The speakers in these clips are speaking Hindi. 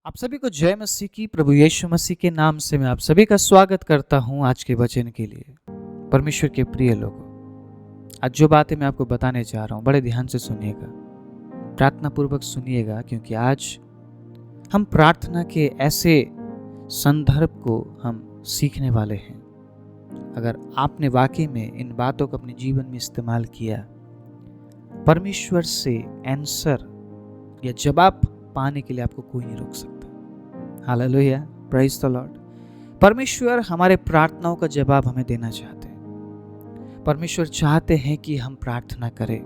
आप सभी को जय मसीह की। प्रभु यीशु मसीह के नाम से मैं आप सभी का स्वागत करता हूं आज के वचन के लिए। परमेश्वर के प्रिय लोगों, आज जो बातें मैं आपको बताने जा रहा हूं बड़े ध्यान से सुनिएगा, प्रार्थना पूर्वक सुनिएगा, क्योंकि आज हम प्रार्थना के ऐसे संदर्भ को हम सीखने वाले हैं। अगर आपने वाकई में इन बातों को अपने जीवन में इस्तेमाल किया, परमेश्वर से आंसर या जवाब पाने के लिए आपको कोई नहीं रोक सकता। Hallelujah, praise the Lord. परमेश्वर हमारे प्रार्थनाओं का जवाब हमें देना चाहते हैं। परमेश्वर चाहते हैं कि हम प्रार्थना करें।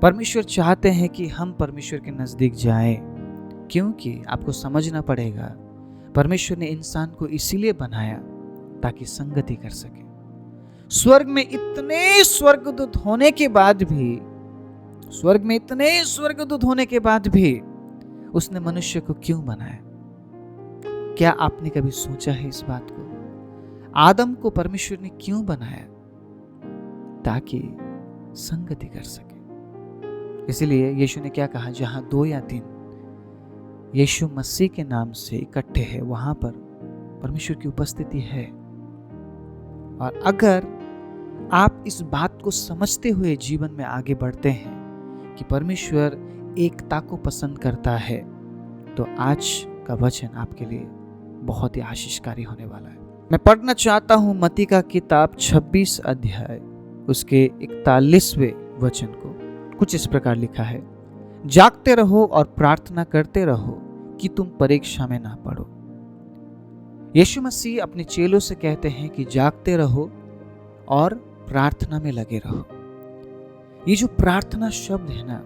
परमेश्वर चाहते हैं कि हम परमेश्वर के नजदीक जाएं, क्योंकि आपको समझना पड़ेगा परमेश्वर ने इंसान को इसीलिए बनाया ताकि संगति कर सके। स्वर्ग में इतने स्वर्गदूत होने के बाद भी उसने मनुष्य को क्यों बनाया? क्या आपने कभी सोचा है इस बात को? आदम को परमेश्वर ने क्यों बनाया? ताकि संगति कर सके। इसलिए यीशु ने क्या कहा, जहां 2 या 3 यीशु मसीह के नाम से इकट्ठे हैं, वहां पर परमेश्वर की उपस्थिति है। और अगर आप इस बात को समझते हुए जीवन में आगे बढ़ते हैं कि परमेश्वर एकता को पसंद करता है, तो आज का वचन आपके लिए बहुत ही आशीषकारी होने वाला है। मैं पढ़ना चाहता हूं मत्ती का किताब 26 अध्याय उसके 41वें वचन को। कुछ इस प्रकार लिखा है, जागते रहो और प्रार्थना करते रहो कि तुम परीक्षा में ना पड़ो। यीशु मसीह अपने चेलों से कहते हैं कि जागते रहो और प्रार्थना में लगे रहो। ये जो प्रार्थना शब्द है ना,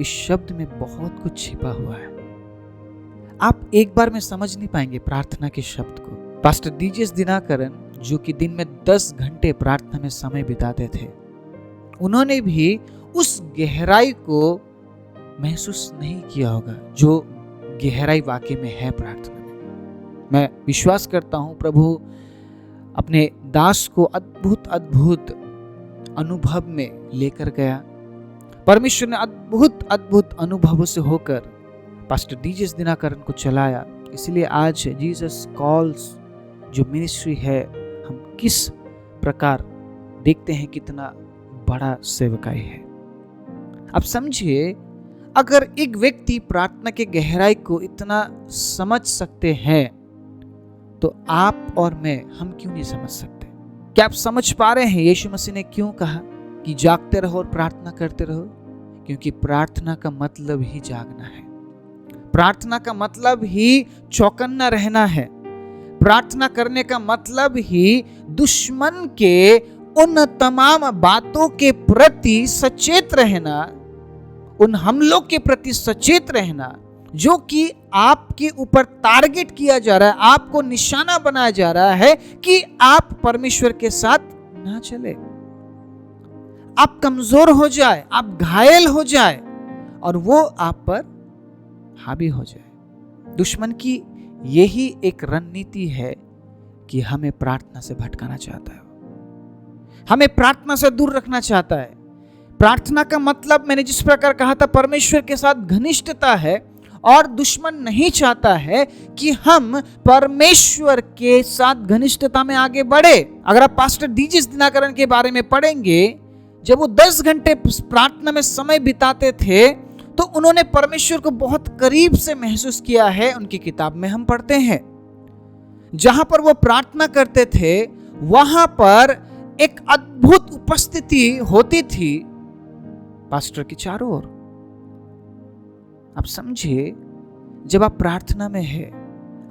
इस शब्द में बहुत कुछ छिपा हुआ है। आप एक बार में समझ नहीं पाएंगे प्रार्थना के शब्द को। पास्टर डीजेस दिनाकरन, जो कि दिन में 10 घंटे प्रार्थना में समय बिताते थे, उन्होंने भी उस गहराई को महसूस नहीं किया होगा जो गहराई वाकई में है प्रार्थना में। मैं विश्वास करता हूं प्रभु अपने दास को अद्भुत अनुभव में लेकर गया। परमेश्वर ने अद्भुत अनुभवों से होकर पास्टर डीजेस दिनाकरन को चलाया। इसलिए आज जीसस कॉल्स जो मिनिस्ट्री है, हम किस प्रकार देखते हैं कितना बड़ा सेवकाई है। अब समझिए, अगर एक व्यक्ति प्रार्थना के गहराई को इतना समझ सकते हैं, तो आप और मैं, हम क्यों नहीं समझ सकते? क्या आप समझ पा रहे हैं यीशु मसीह ने क्यों कहा कि जागते रहो और प्रार्थना करते रहो? क्योंकि प्रार्थना का मतलब ही जागना है। प्रार्थना का मतलब ही चौकन्ना रहना है। प्रार्थना करने का मतलब ही दुश्मन के उन तमाम बातों के प्रति सचेत रहना, उन हमलों के प्रति सचेत रहना जो कि आपके ऊपर टारगेट किया जा रहा है, आपको निशाना बनाया जा रहा है कि आप परमेश्वर के साथ ना चले, आप कमजोर हो जाए, आप घायल हो जाए और वो आप पर हावी हो जाए। दुश्मन की यही एक रणनीति है कि हमें प्रार्थना से भटकाना चाहता है, हमें प्रार्थना से दूर रखना चाहता है। प्रार्थना का मतलब मैंने जिस प्रकार कहा था, परमेश्वर के साथ घनिष्ठता है, और दुश्मन नहीं चाहता है कि हम परमेश्वर के साथ घनिष्ठता में आगे बढ़े। अगर आप पास्टर डीजेस दिनाकरन के बारे में पढ़ेंगे, जब वो 10 घंटे प्रार्थना में समय बिताते थे, तो उन्होंने परमेश्वर को बहुत करीब से महसूस किया है। उनकी किताब में हम पढ़ते हैं, जहां पर वो प्रार्थना करते थे, वहां पर एक अद्भुत उपस्थिति होती थी पास्टर के चारों ओर। आप समझिए, जब आप प्रार्थना में हैं,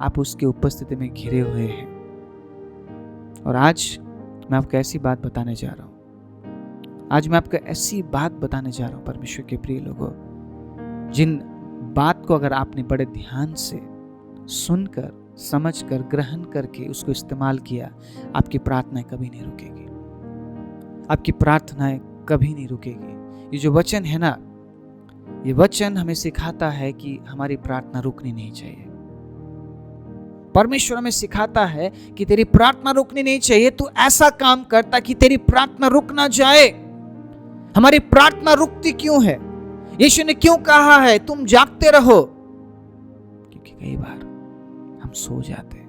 आप उसकी उपस्थिति में घिरे हुए हैं। और आज मैं आपको ऐसी बात बताने जा रहा हूं, परमेश्वर के प्रिय लोगों, जिन बात को अगर आपने बड़े ध्यान से सुनकर, समझकर, ग्रहण करके उसको इस्तेमाल किया, आपकी प्रार्थनाएं कभी नहीं रुकेगी। आपकी प्रार्थनाएं कभी नहीं रुकेगी। ये जो वचन है ना, ये वचन हमें सिखाता है कि हमारी प्रार्थना रुकनी नहीं चाहिए। परमेश्वर हमें सिखाता है कि तेरी प्रार्थना रुकनी नहीं चाहिए, तू ऐसा काम कर ताकि तेरी प्रार्थना रुक ना जाए। हमारी प्रार्थना रुकती क्यों है? यीशु ने क्यों कहा है तुम जागते रहो? कि कई बार हम सो जाते हैं,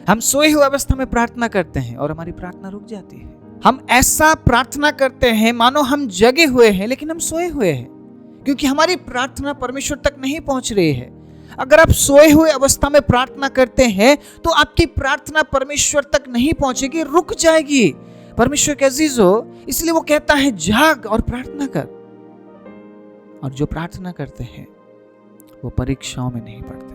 हम सोए हुए अवस्था में प्रार्थना करते हैं और हमारी प्रार्थना रुक जाती है। हम ऐसा प्रार्थना करते हैं मानो हम जगे हुए हैं लेकिन हम सोए हुए हैं, क्योंकि हमारी प्रार्थना परमेश्वर तक नहीं पहुंच रही है। अगर आप सोए हुए अवस्था में प्रार्थना करते हैं तो आपकी प्रार्थना परमेश्वर तक नहीं पहुंचेगी, रुक जाएगी। परमेश्वर के अजीजों, इसलिए वो कहता है जाग और प्रार्थना कर। और जो प्रार्थना करते हैं वो परीक्षाओं में नहीं पड़ते।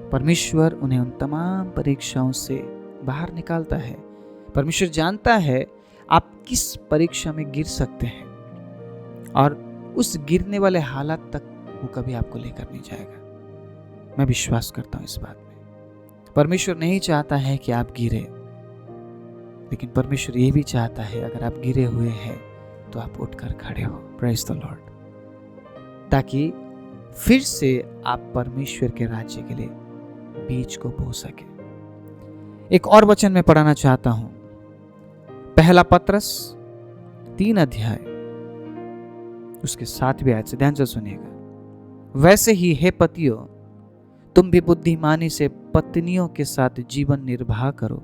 परमेश्वर उन्हें उन तमाम परीक्षाओं से बाहर निकालता है। परमेश्वर जानता है आप किस परीक्षा में गिर सकते हैं, और उस गिरने वाले हालात तक वो कभी आपको लेकर नहीं जाएगा। मैं विश्वास करता हूं इस बात में। परमेश्वर नहीं चाहता है कि आप गिरे, लेकिन परमेश्वर ये भी चाहता है अगर आप गिरे हुए हैं तो आप उठकर खड़े हो। Praise the Lord. ताकि फिर से आप परमेश्वर के राज्य के लिए बीज को बो सके। एक और वचन में पढ़ाना चाहता हूं, पहला पत्रस 3 अध्याय उसके 7वें आयत से ध्यान से सुनिएगा। वैसे ही हे पतियों, तुम भी बुद्धिमानी से पत्नियों के साथ जीवन निर्वाह करो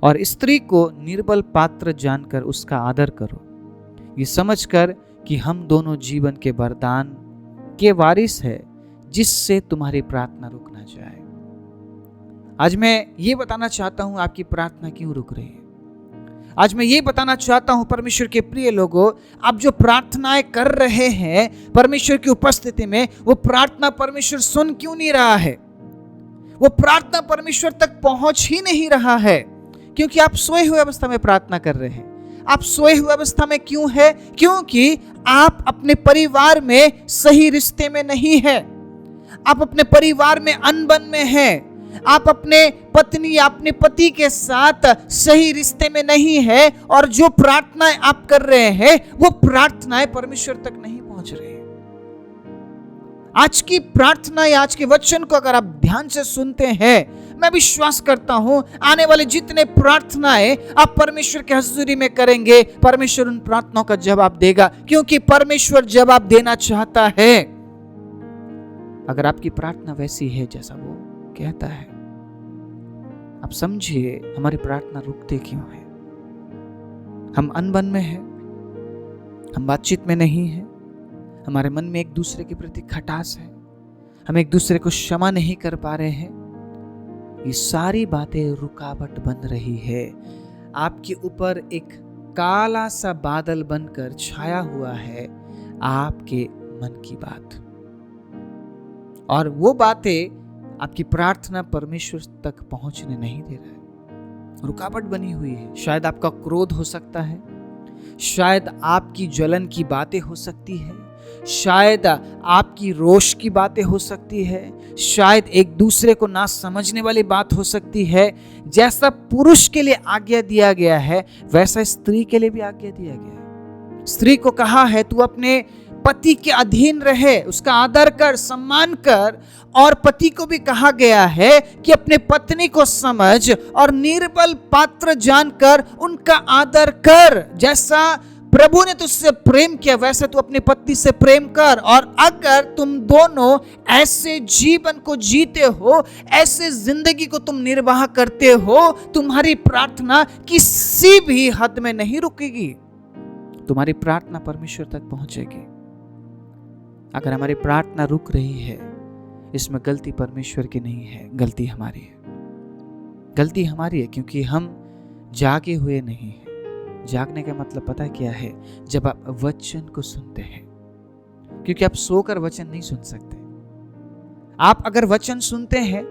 और स्त्री को निर्बल पात्र जानकर उसका आदर करो, ये समझकर कि हम दोनों जीवन के वरदान के वारिस है, जिससे तुम्हारी प्रार्थना रुक ना जाए। आज मैं ये बताना चाहता हूं आपकी प्रार्थना क्यों रुक रही है। आज मैं ये बताना चाहता हूं परमेश्वर के प्रिय लोगों, आप जो प्रार्थनाएं कर रहे हैं परमेश्वर की उपस्थिति में, वो प्रार्थना परमेश्वर सुन क्यों नहीं रहा है? वो प्रार्थना परमेश्वर तक पहुंच ही नहीं रहा है, क्योंकि आप सोए हुए अवस्था में प्रार्थना कर रहे हैं। आप सोए हुए अवस्था में क्यों है? क्योंकि आप अपने परिवार में सही रिश्ते में नहीं है। आप अपने परिवार में अनबन में हैं। आप अपने पत्नी या अपने पति के साथ सही रिश्ते में नहीं है, और जो प्रार्थनाएं आप कर रहे हैं वो प्रार्थनाएं परमेश्वर तक नहीं पहुंच रही है। आज की प्रार्थना या आज के वचन को अगर आप ध्यान से सुनते हैं, मैं विश्वास करता हूं आने वाले जितने प्रार्थनाएं आप परमेश्वर के हजूरी में करेंगे, परमेश्वर उन प्रार्थनाओं का जवाब देगा, क्योंकि परमेश्वर जवाब देना चाहता है। अगर आपकी प्रार्थना वैसी है जैसा वो कहता है, आप समझिए हमारी प्रार्थना रुकते क्यों है। हम अनबन में हैं, हम बातचीत में नहीं है, हमारे मन में एक दूसरे के प्रति खटास है, हम एक दूसरे को क्षमा नहीं कर पा रहे हैं। ये सारी बातें रुकावट बन रही है। आपके ऊपर एक काला सा बादल बनकर छाया हुआ है आपके मन की बात, और वो बातें आपकी प्रार्थना परमेश्वर तक पहुंचने नहीं दे रहा है। रुकावट बनी हुई है। शायद आपका क्रोध हो सकता है, शायद आपकी जलन की बातें हो सकती है, शायद आपकी रोष की बातें हो सकती है, शायद एक दूसरे को ना समझने वाली बात हो सकती है। जैसा पुरुष के लिए आज्ञा दिया गया है वैसा स्त्री के लिए भी आज्ञा दिया गया है। स्त्री को कहा है तू अपने पति के अधीन रहे, उसका आदर कर, सम्मान कर, और पति को भी कहा गया है कि अपने पत्नी को समझ और निर्बल पात्र जानकर उनका आदर कर। जैसा प्रभु ने तुझसे प्रेम किया वैसे तू अपनी पत्नी से प्रेम कर। और अगर तुम दोनों ऐसे जीवन को जीते हो, ऐसे जिंदगी को तुम निर्वाह करते हो, तुम्हारी प्रार्थना किसी भी हद में नहीं रुकेगी, तुम्हारी प्रार्थना परमेश्वर तक पहुंचेगी। अगर हमारी प्रार्थना रुक रही है, इसमें गलती परमेश्वर की नहीं है, गलती हमारी है। गलती हमारी है क्योंकि हम जागे हुए नहीं हैं। जागने का मतलब पता क्या है? जब आप वचन को सुनते हैं, क्योंकि आप सोकर वचन नहीं सुन सकते। आप अगर वचन सुनते हैं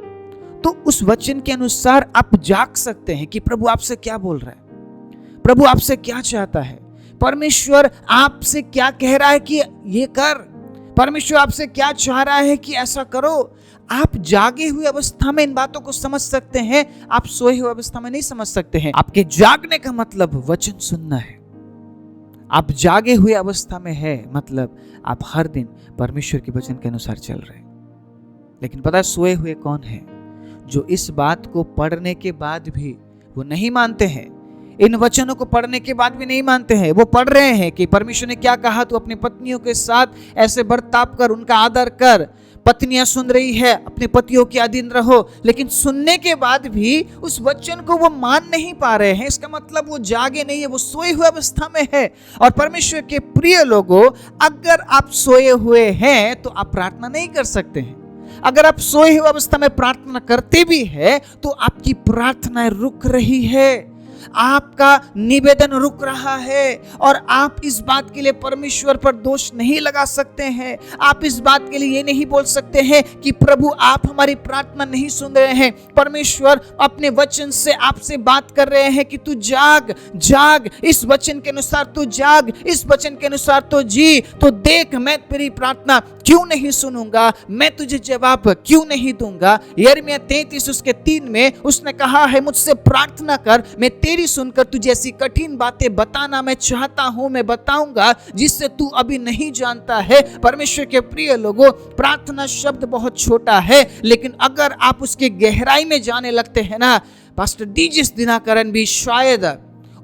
तो उस वचन के अनुसार आप जाग सकते हैं कि प्रभु आपसे क्या बोल रहा है, प्रभु आपसे क्या चाहता है, परमेश्वर आपसे क्या कह रहा है कि ये कर, परमेश्वर आपसे क्या चाह रहा है कि ऐसा करो। आप जागे हुए अवस्था में इन बातों को समझ सकते हैं, आप सोए हुए अवस्था में नहीं समझ सकते हैं। आपके जागने का मतलब वचन सुनना है। आप जागे हुए अवस्था में है मतलब आप हर दिन परमेश्वर के वचन के अनुसार चल रहे हैं। लेकिन पता है सोए हुए कौन है? जो इस बात को पढ़ने के बाद भी वो नहीं मानते हैं, इन वचनों को पढ़ने के बाद भी नहीं मानते हैं। वो पढ़ रहे हैं कि परमेश्वर ने क्या कहा, तू अपनी पत्नियों के साथ ऐसे बर्ताव कर, उनका आदर कर। पत्नियां सुन रही है अपने पतियों के अधीन रहो, लेकिन सुनने के बाद भी उस वचन को वो मान नहीं पा रहे हैं। इसका मतलब वो जागे नहीं है, वो सोए हुए अवस्था में है। और परमेश्वर के प्रिय लोगों, अगर आप सोए हुए हैं तो आप प्रार्थना नहीं कर सकते हैं। अगर आप सोए हुए अवस्था में प्रार्थना करते भी हैं तो आपकी प्रार्थना रुक रही है, आपका निवेदन रुक रहा है। और आप इस बात के लिए परमेश्वर पर दोष नहीं लगा सकते हैं। आप इस बात के लिए ये नहीं बोल सकते हैं कि प्रभु आप हमारी प्रार्थना नहीं सुन रहे हैं। परमेश्वर अपने वचन से आपसे बात कर रहे हैं कि तू जाग जाग, इस वचन के अनुसार तू जाग, इस वचन के अनुसार तो जी। तो देख, मैं तेरी प्रार्थना क्यों नहीं सुनूंगा, मैं तुझे जवाब क्यों नहीं दूंगा। यिर्मयाह 33:3 में उसने कहा है, मुझसे प्रार्थना कर, मैं तेरी सुनकर तुझे ऐसी कठिन बातें बताना मैं चाहता हूं, मैं बताऊंगा जिससे तू अभी नहीं जानता है। परमेश्वर के प्रिय लोगों, प्रार्थना शब्द बहुत छोटा है, लेकिन अगर आप उसके गहराई में जाने लगते हैं ना, पास्टर डीजिस दिनाकरण भी शायद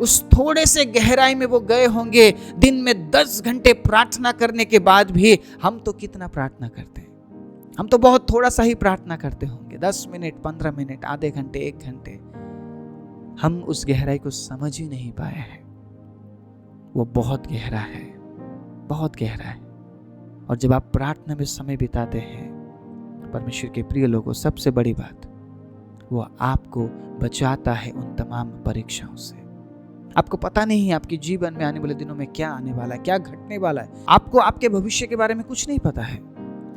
उस थोड़े से गहराई में वो गए होंगे। दिन में 10 घंटे प्रार्थना करने के बाद भी हम तो कितना प्रार्थना करते हैं, हम तो बहुत थोड़ा सा ही प्रार्थना करते होंगे, 10 मिनट, 15 मिनट, आधे घंटे, 1 घंटे। हम उस गहराई को समझ ही नहीं पाए हैं। वो बहुत गहरा है, बहुत गहरा है। और जब आप प्रार्थना में समय बिताते हैं, परमेश्वर के प्रिय लोगों, सबसे बड़ी बात, वो आपको बचाता है उन तमाम परीक्षाओं से। आपको पता नहीं है आपके जीवन में आने वाले दिनों में क्या आने वाला है, क्या घटने वाला है। आपको आपके भविष्य के बारे में कुछ नहीं पता है।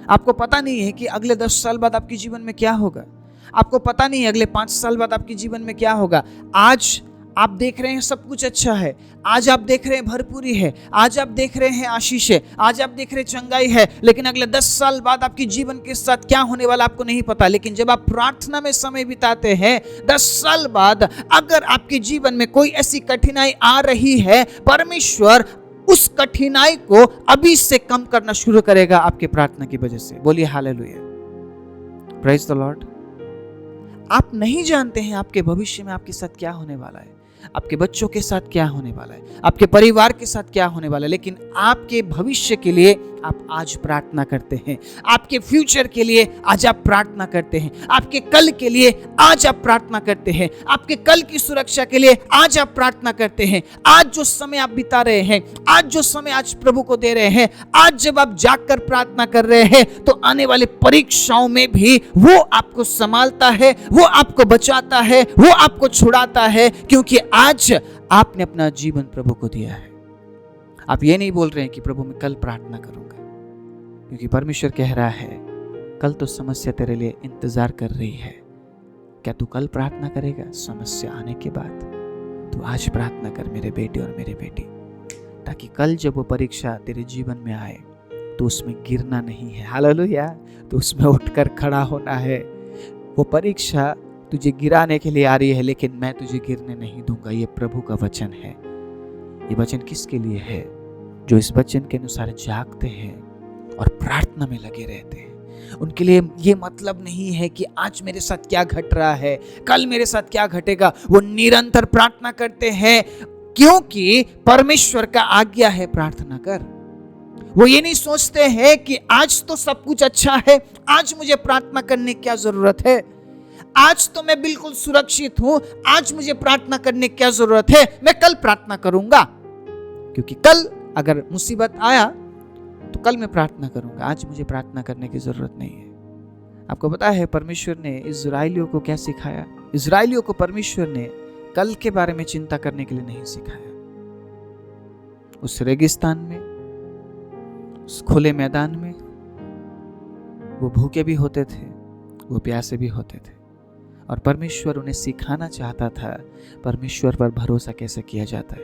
आपको पता नहीं है कि अगले 10 साल बाद आपके जीवन में क्या होगा। आपको पता नहीं है अगले 5 साल बाद आपके जीवन में क्या होगा। आज आप देख रहे हैं सब कुछ अच्छा है, आज आप देख रहे हैं भरपूरी है, आज आप देख रहे हैं आशीष है, आज आप देख रहे हैं चंगाई है, लेकिन अगले 10 साल बाद आपके जीवन के साथ क्या होने वाला आपको नहीं पता। लेकिन जब आप प्रार्थना में समय बिताते हैं, 10 साल बाद अगर आपके जीवन में कोई ऐसी कठिनाई आ रही है, परमेश्वर उस कठिनाई को अभी से कम करना शुरू करेगा आपके प्रार्थना की वजह से। बोलिए हालेलुया, प्रेज द लॉर्ड। आप नहीं जानते हैं आपके भविष्य में आपके साथ क्या होने वाला है, आपके बच्चों के साथ क्या होने वाला है, आपके परिवार के साथ क्या होने वाला है, लेकिन आपके भविष्य के लिए आप आज प्रार्थना करते हैं, आपके फ्यूचर के लिए आज आप प्रार्थना करते हैं, आपके कल के लिए आज आप प्रार्थना करते हैं, आपके कल की सुरक्षा के लिए आज आप प्रार्थना करते हैं। आज जो समय आप बिता रहे हैं, आज जो समय आज प्रभु को दे रहे हैं, आज जब आप जागकर प्रार्थना कर रहे हैं, तो आने वाले परीक्षाओं में भी वो आपको संभालता है, वो आपको बचाता है, वो आपको छुड़ाता है, क्योंकि आज आपने अपना जीवन प्रभु को दिया है। आप ये नहीं बोल रहे हैं कि प्रभु मैं कल प्रार्थना करूंगा, क्योंकि परमेश्वर कह रहा है कल तो समस्या तेरे लिए इंतजार कर रही है। क्या तू कल प्रार्थना करेगा समस्या आने के बाद? तू आज प्रार्थना कर मेरे बेटे और मेरे बेटी, ताकि कल जब वो परीक्षा तेरे जीवन में आए तो उसमें गिरना नहीं है। हालेलुया, तो उसमें उठकर खड़ा होना है। वो परीक्षा तुझे गिराने के लिए आ रही है, लेकिन मैं तुझे गिरने नहीं दूंगा। ये प्रभु का वचन है। ये वचन किसके लिए है? जो इस वचन के अनुसार जागते हैं और प्रार्थना में लगे रहते हैं। उनके लिए ये मतलब नहीं है कि आज मेरे साथ क्या घट रहा है, कल मेरे साथ क्या घटेगा। वो निरंतर प्रार्थना करते हैं, क्योंकि परमेश्वर का आज्ञा है प्रार्थना कर। वो ये नहीं सोचते हैं कि आज तो सब कुछ अच्छा है, आज मुझे प्रार्थना करने की क्या जरूरत है, आज तो मैं बिल्कुल सुरक्षित हूं, आज मुझे प्रार्थना करने की क्या जरूरत है, मैं कल प्रार्थना करूंगा, क्योंकि कल अगर मुसीबत आया तो कल मैं प्रार्थना करूंगा, आज मुझे प्रार्थना करने की जरूरत नहीं है। आपको पता है परमेश्वर ने इजराइलियों को क्या सिखाया? इजराइलियों को परमेश्वर ने कल के बारे में चिंता करने के लिए नहीं सिखाया। उस रेगिस्तान में, उस खुले मैदान में वो भूखे भी होते थे, वो प्यासे भी होते थे, और परमेश्वर उन्हें सिखाना चाहता था परमेश्वर पर भरोसा कैसे किया जाता है।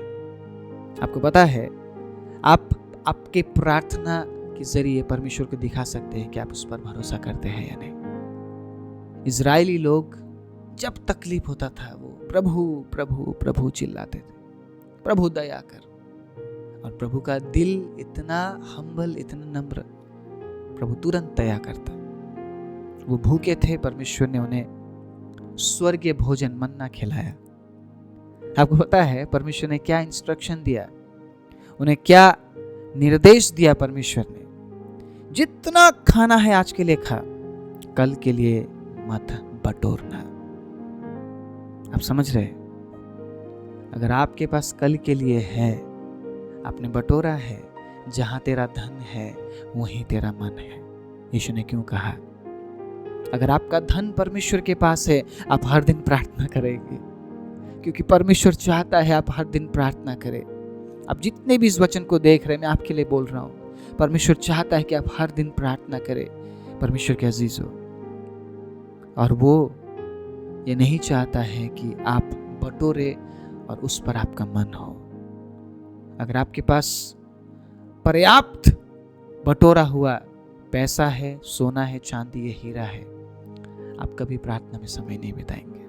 आपको पता है आप आपके प्रार्थना के जरिए परमेश्वर को दिखा सकते हैं कि आप उस पर भरोसा करते हैं या नहीं। इजरायली लोग जब तकलीफ होता था वो प्रभु प्रभु प्रभु चिल्लाते थे, प्रभु दया कर। और प्रभु का दिल इतना हम्बल, इतना नम्र, प्रभु तुरंत दया करता। वो भूखे थे, परमेश्वर ने उन्हें स्वर्गीय भोजन मन्ना खिलाया। आपको पता है परमेश्वर ने क्या इंस्ट्रक्शन दिया, उन्हें क्या निर्देश दिया परमेश्वर ने? जितना खाना है आज के लिए खा, कल के लिए मत बटोरना। आप समझ रहे? अगर आपके पास कल के लिए है, आपने बटोरा है, जहां तेरा धन है वहीं तेरा मन है। यीशु ने क्यों कहा? अगर आपका धन परमेश्वर के पास है, आप हर दिन प्रार्थना करेंगे, क्योंकि परमेश्वर चाहता है आप हर दिन प्रार्थना करें। आप जितने भी इस वचन को देख रहे हैं, मैं आपके लिए बोल रहा हूं, परमेश्वर चाहता है कि आप हर दिन प्रार्थना करें, परमेश्वर के अजीज हो। और वो ये नहीं चाहता है कि आप बटोरे और उस पर आपका मन हो। अगर आपके पास पर्याप्त बटोरा हुआ पैसा है, सोना है, चांदी है, हीरा है, आप कभी प्रार्थना में समय नहीं बिताएंगे।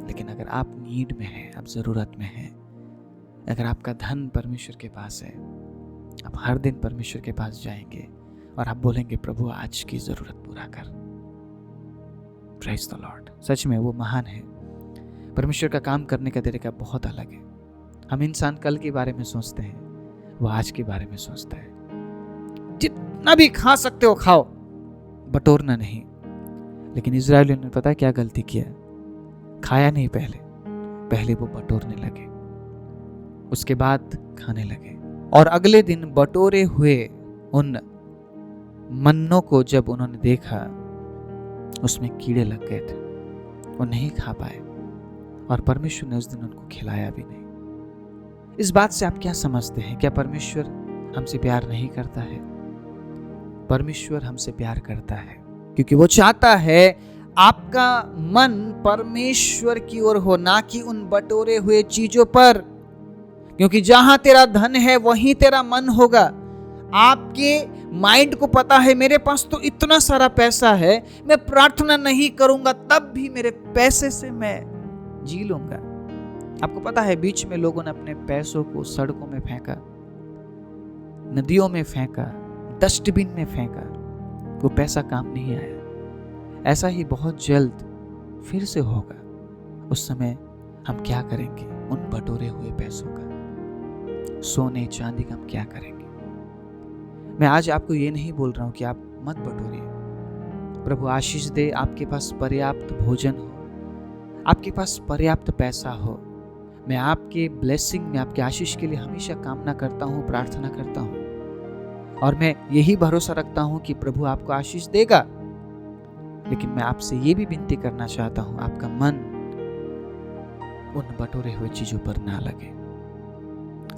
लेकिन अगर आप नीड में हैं, आप जरूरत में हैं, अगर आपका धन परमेश्वर के पास है, आप हर दिन परमेश्वर के पास जाएंगे और आप बोलेंगे, प्रभु आज की जरूरत पूरा कर। Praise the Lord. सच में वो महान है। परमेश्वर का काम करने का तरीका बहुत अलग है। हम इंसान कल के बारे में सोचते हैं, वो आज के बारे में सोचता है। जितना भी खा सकते हो खाओ, बटोरना नहीं। लेकिन इजरायलियों ने पता क्या गलती किया? खाया नहीं, पहले वो बटोरने लगे, उसके बाद खाने लगे। और अगले दिन बटोरे हुए उन मन्नों को जब उन्होंने देखा, उसमें कीड़े लग गए थे, वो नहीं खा पाए और परमेश्वर ने उस दिन उनको खिलाया भी नहीं। इस बात से आप क्या समझते हैं? क्या परमेश्वर हमसे प्यार नहीं करता है? परमेश्वर हमसे प्यार करता है, क्योंकि वो चाहता है आपका मन परमेश्वर की ओर हो, ना कि उन बटोरे हुए चीजों पर। क्योंकि जहां तेरा धन है वहीं तेरा मन होगा। आपके माइंड को पता है, मेरे पास तो इतना सारा पैसा है, मैं प्रार्थना नहीं करूंगा तब भी मेरे पैसे से मैं जी लूंगा। आपको पता है, बीच में लोगों ने अपने पैसों को सड़कों में फेंका, नदियों में फेंका, डस्टबिन में फेंका, वो पैसा काम नहीं आया। ऐसा ही बहुत जल्द फिर से होगा। उस समय हम क्या करेंगे? उन बटोरे हुए पैसों का, सोने चांदी का हम क्या करेंगे? मैं आज आपको ये नहीं बोल रहा हूं कि आप मत बटोरिए। प्रभु आशीष दे, आपके पास पर्याप्त भोजन हो, आपके पास पर्याप्त पैसा हो। मैं आपके ब्लेसिंग में, आपके आशीष के लिए हमेशा कामना करता हूं, प्रार्थना करता हूं, और मैं यही भरोसा रखता हूं कि प्रभु आपको आशीष देगा। लेकिन मैं आपसे ये भी विनती करना चाहता हूं, आपका मन उन बटोरे हुए चीजों पर ना लगे।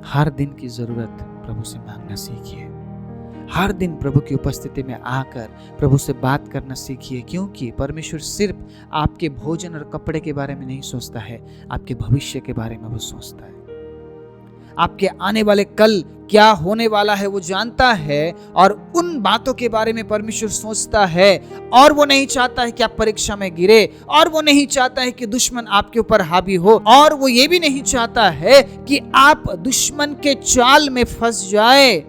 हर दिन की जरूरत प्रभु से मांगना सीखिए। हर दिन प्रभु की उपस्थिति में आकर प्रभु से बात करना सीखिए, क्योंकि परमेश्वर सिर्फ आपके भोजन और कपड़े के बारे में नहीं सोचता है, आपके भविष्य के बारे में वो सोचता है। आपके आने वाले कल क्या होने वाला है वो जानता है, और उन बातों के बारे में परमेश्वर सोचता है। और वो नहीं चाहता है कि आप परीक्षा में गिरे, और वो नहीं चाहता है कि दुश्मन आपके ऊपर हावी हो, और वो ये भी नहीं चाहता है कि आप दुश्मन के जाल में फंस जाए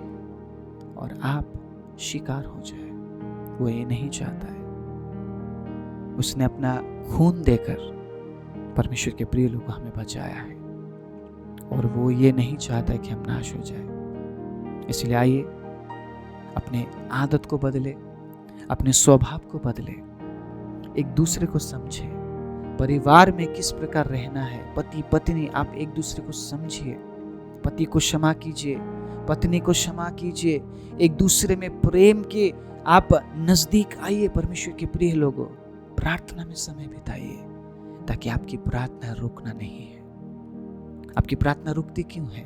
और आप शिकार हो जाए। वो ये नहीं चाहता है। उसने अपना खून देकर परमेश्वर के प्रिय लोगों को हमें बचाया है, और वो ये नहीं चाहता है कि हम नाश हो जाए। इसलिए आइए अपने आदत को बदले, अपने स्वभाव को बदले, एक दूसरे को समझे, परिवार में किस प्रकार रहना है। पति पत्नी, आप एक दूसरे को समझिए, पति को क्षमा कीजिए, पत्नी को क्षमा कीजिए, एक दूसरे में प्रेम के आप नजदीक आइए। परमेश्वर के प्रिय लोगों, प्रार्थना में समय बिताइए, ताकि आपकी प्रार्थना रुकना नहीं है। आपकी प्रार्थना रुकती क्यों है?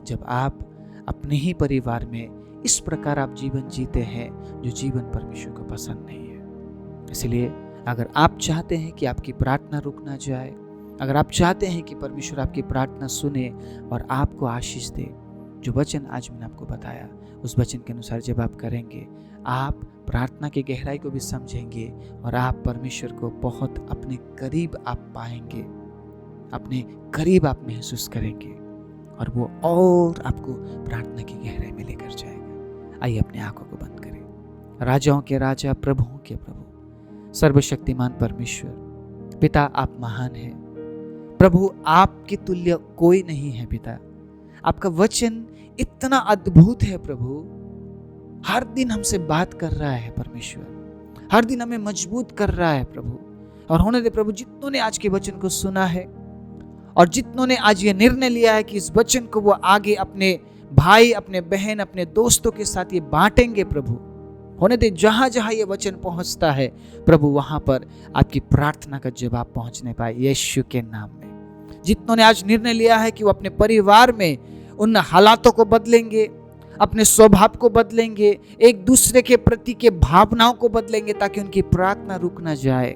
जब आप अपने ही परिवार में इस प्रकार आप जीवन जीते हैं जो जीवन परमेश्वर को पसंद नहीं है। इसलिए अगर आप चाहते हैं कि आपकी प्रार्थना रुक ना जाए, अगर आप चाहते हैं कि परमेश्वर आपकी प्रार्थना सुने और आपको आशीष दे, जो वचन आज मैंने आपको बताया उस वचन के अनुसार जब आप करेंगे, आप प्रार्थना की गहराई को भी समझेंगे और आप परमेश्वर को बहुत अपने करीब आप पाएंगे, अपने करीब आप महसूस करेंगे, और वो और आपको प्रार्थना की गहराई में लेकर जाएगा। आइए अपने आंखों को बंद करें। राजाओं के राजा, प्रभुओं के प्रभु, सर्वशक्तिमान परमेश्वर पिता, आप महान हैं प्रभु, आपके तुल्य कोई नहीं है पिता। आपका वचन इतना अद्भुत है प्रभु, हर दिन हमसे बात कर रहा है परमेश्वर, हर दिन हमें मजबूत कर रहा है प्रभु। और होने दे प्रभु, जितनों ने आज के वचन को सुना है और जितनों ने आज ये निर्णय लिया है कि इस वचन को वो आगे अपने भाई, अपने बहन, अपने दोस्तों के साथ ये बांटेंगे प्रभु, होने दे जहां जहां ये वचन पहुंचता है प्रभु, वहां पर आपकी प्रार्थना का जवाब पहुंचने पाए यीशु के नाम में। जितनों ने आज निर्णय लिया है कि वो अपने परिवार में उन हालातों को बदलेंगे, अपने स्वभाव को बदलेंगे, एक दूसरे के प्रति के भावनाओं को बदलेंगे, ताकि उनकी प्रार्थना रुक ना जाए,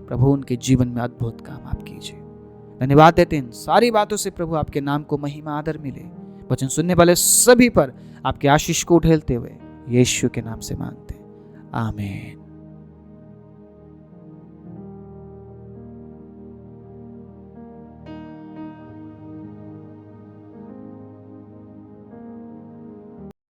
प्रभु उनके जीवन में अद्भुत काम आप कीजिए। धन्यवाद देते हैं इन सारी बातों से प्रभु, आपके नाम को महिमा आदर मिले। वचन सुनने वाले सभी पर आपके आशीष को उठेलते हुए यीशु के नाम से मांगते, आमीन।